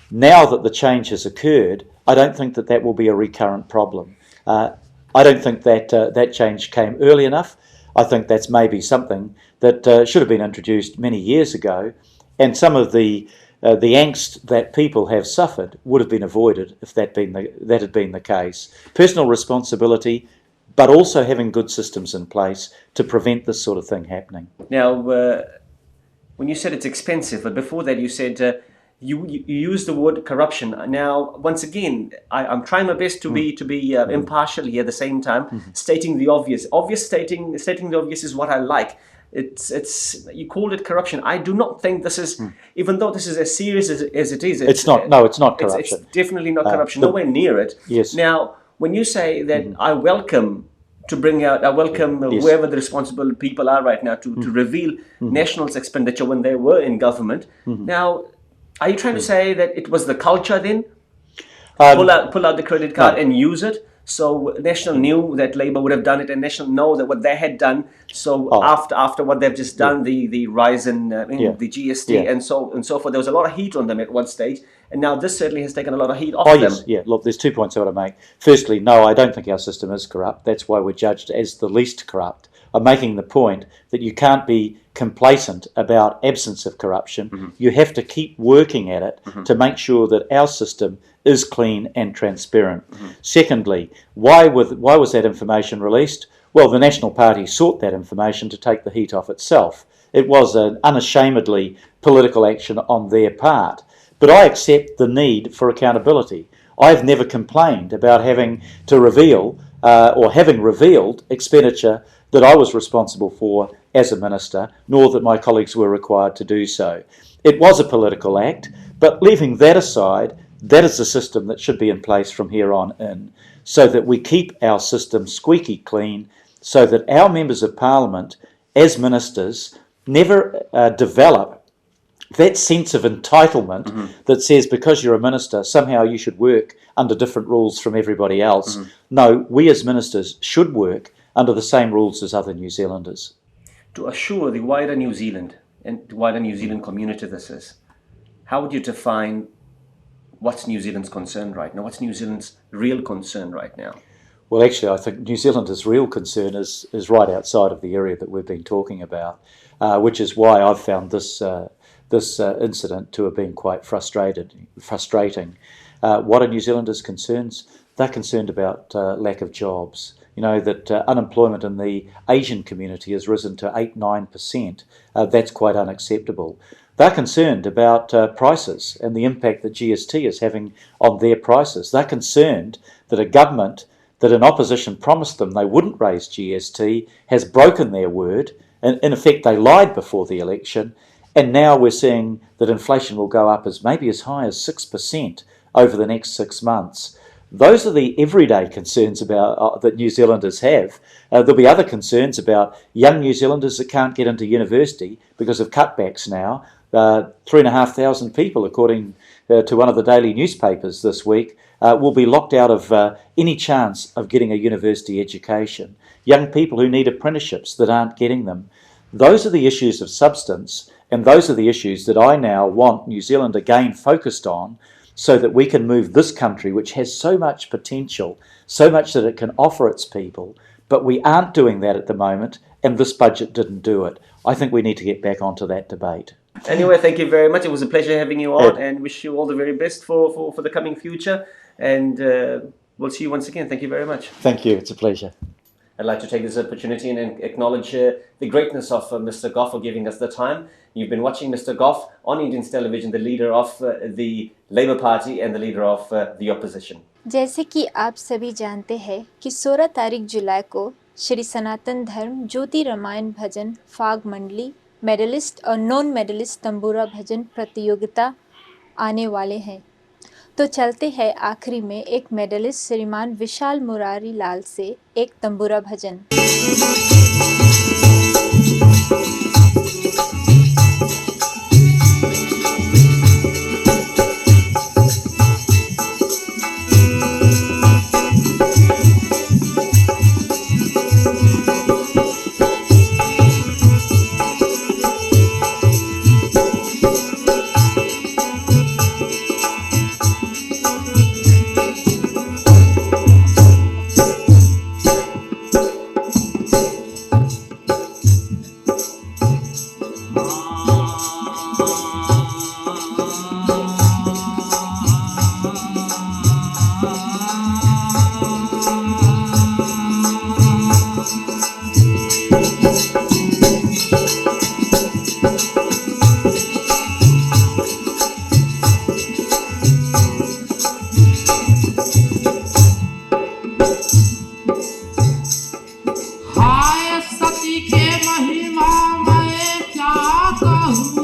Now that the change has occurred, I don't think that will be a recurrent problem. I don't think that that change came early enough. I think that's maybe something that should have been introduced many years ago, and some of the the angst that people have suffered would have been avoided if that had been the case. Personal responsibility, but also having good systems in place to prevent this sort of thing happening. Now, when you said it's expensive, but before that you said you used the word corruption. Now, once again, I'm trying my best to be impartial here at the same time, stating the obvious. Stating the obvious is what I like. It's you called it corruption. I do not think this is, even though this is as serious as it is. It's not. No, it's not corruption. It's definitely not corruption. Nowhere near it. Yes. Now, when you say that I welcome whoever the responsible people are right now to reveal nationals' expenditure when they were in government. Now, are you trying to say that it was the culture then? Pull out the credit card and use it. So National knew that Labour would have done it, and National know that what they had done. So after what they've just done, the rise in the GST and so forth, there was a lot of heat on them at one stage, and now this certainly has taken a lot of heat off them. Yes, yeah. Look, there's 2 points I want to make. Firstly, no, I don't think our system is corrupt. That's why we're judged as the least corrupt. I'm making the point that you can't be complacent about absence of corruption. You have to keep working at it to make sure that our system is clean and transparent. Secondly, why was that information released? Well, the National Party sought that information to take the heat off itself. It was an unashamedly political action on their part. But I accept the need for accountability. I've never complained about having to reveal or having revealed expenditure that I was responsible for as a minister, nor that my colleagues were required to do so. It was a political act, but leaving that aside, that is the system that should be in place from here on in, so that we keep our system squeaky clean, so that our members of parliament, as ministers, never develop that sense of entitlement that says because you're a minister, somehow you should work under different rules from everybody else. No, we as ministers should work under the same rules as other New Zealanders. To assure the wider New Zealand and the wider New Zealand community this is, how would you define what's New Zealand's concern right now? What's New Zealand's real concern right now? Well, actually, I think New Zealand's real concern is right outside of the area that we've been talking about, which is why I've found this incident to have been quite frustrating. What are New Zealanders' concerns? They're concerned about lack of jobs. You know, that unemployment in the Asian community has risen to 8-9%. That's quite unacceptable. They're concerned about prices and the impact that GST is having on their prices. They're concerned that a government that in opposition promised them they wouldn't raise GST has broken their word, and in effect they lied before the election, and now we're seeing that inflation will go up as maybe as high as 6% over the next 6 months. Those are the everyday concerns about that New Zealanders have. There'll be other concerns about young New Zealanders that can't get into university because of cutbacks now. 3,500 people, according to one of the daily newspapers this week, will be locked out of any chance of getting a university education. Young people who need apprenticeships that aren't getting them. Those are the issues of substance, and those are the issues that I now want New Zealand again focused on, so that we can move this country, which has so much potential, so much that it can offer its people, but we aren't doing that at the moment, and this budget didn't do it. I think we need to get back onto that debate. Anyway, thank you very much. It was a pleasure having you on, and wish you all the very best for the coming future, and we'll see you once again. Thank you very much. Thank you. It's a pleasure. I'd like to take this opportunity and acknowledge the greatness of Mr. Goff for giving us the time. You've been watching Mr. Goff on Indian television, the leader of the Labour Party and the leader of the opposition. जैसे कि आप सभी जानते हैं कि 16 तारीख जुलाई को श्री सनातन धर्म ज्योति रामायण भजन फाग मंडली मेडलिस्ट और नॉन मेडलिस्ट तंबूरा भजन प्रतियोगिता आने वाले हैं। तो चलते हैं आखिरी में एक मेडलिस्ट श्रीमान विशाल मुरारी लाल से एक तंबूरा भजन। हाय सती के महिमा मैं क्या कहूँ,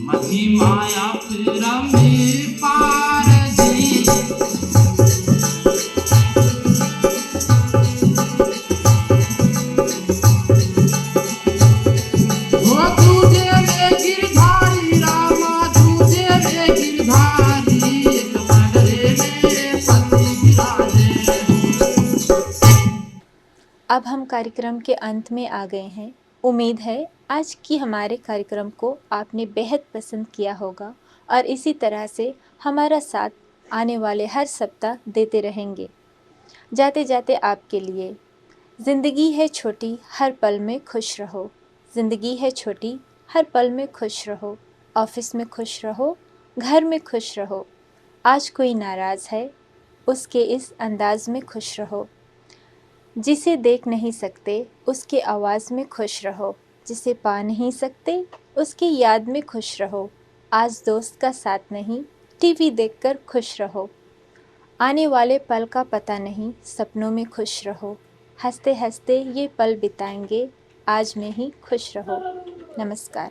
महिमाया रमे पार जी। वो दूजे में गिरधारी रामा, दूजे में गिरधारी, एक मगरे में पति विराजे। अब हम कार्यक्रम के अंत में आ गए हैं। उम्मीद है आज की हमारे कार्यक्रम को आपने बेहद पसंद किया होगा और इसी तरह से हमारा साथ आने वाले हर सप्ताह देते रहेंगे। जाते जाते आपके लिए, ज़िंदगी है छोटी हर पल में खुश रहो, ज़िंदगी है छोटी हर पल में खुश रहो, ऑफिस में खुश रहो, घर में खुश रहो, आज कोई नाराज़ है उसके इस अंदाज में खुश रहो, जिसे देख नहीं सकते उसके आवाज़ में खुश रहो, जिसे पा नहीं सकते उसकी याद में खुश रहो, आज दोस्त का साथ नहीं टीवी देखकर खुश रहो, आने वाले पल का पता नहीं सपनों में खुश रहो, हंसते हंसते ये पल बिताएंगे आज में ही खुश रहो। नमस्कार।